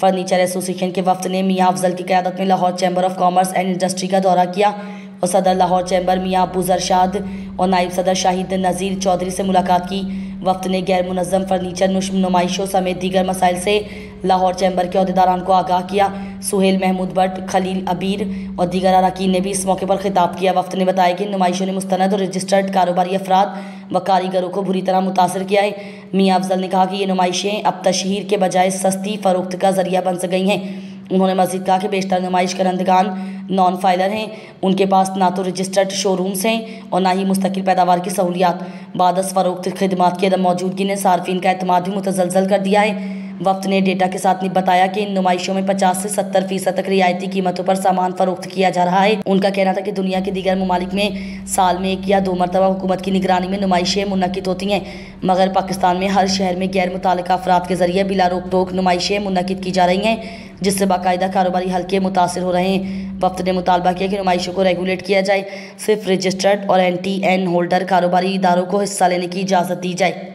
Furniture association के वफ्द ने मियां अफजल की क़यादत में Lahore chamber of commerce and industry का दौरा किया और सदर लाहौर चैम्बर मियां अबू जरशाद और नायब सदर शाहिद नज़ीर चौधरी से मुलाकात की। वफ्द ने गैर मुनज़्ज़म फर्नीचर नुमाइशों समेत दीगर मसाइल से लाहौर चैम्बर के अहदेदारान को आगाह किया। सुहेल महमूद भट्ट, खलील अबीर और दीगर अरकान ने भी इस मौके पर खिताब किया। वफ्द ने बताया कि नुमाइशों ने मुस्तनद और रजिस्टर्ड कारोबारी अफराद व कारीगरों को बुरी तरह मुतासर किया है। मियां अफजल ने कहा कि ये नुमाइशें अब तशहीर के बजाय सस्ती फ़रोख्त का ज़रिया बन गई हैं। उन्होंने मज़ीद कहा कि बेशतर नुमाइश करंदगान नॉन फाइलर हैं, उनके पास ना तो रजिस्टर्ड शोरूम्स हैं और ना ही मुस्तकिल पैदावार की सहूलियात। बादस फ़रोख्त खिदमात की अदम मौजूदगी ने सार्फिन का एतमाद भी मुतज़लज़ल कर दिया है। वफ्द ने डेटा के साथ बताया कि इन नुमाइशों में 50 से 70% तक रियायती कीमतों पर सामान फरोख्त किया जा रहा है। उनका कहना था कि दुनिया के दीगर ममालिक में साल में 1 या 2 मरतबा हुकूमत की निगरानी में नुमाइशें मुनक़िद होती हैं, मगर पाकिस्तान में हर शहर में गैर मुताल्लिक़ा अफराद के ज़रिए बिला रोक टोक नुमाइशें मुनक़िद की जा रही हैं, जिससे बाकायदा कारोबारी हल्के मुतासर हो रहे हैं। वफ्द ने मुतालबा किया कि नुमाइशों को रेगुलेट किया जाए, सिर्फ रजिस्टर्ड और NTN होल्डर कारोबारी इदारों को हिस्सा लेने की इजाज़त दी जाए।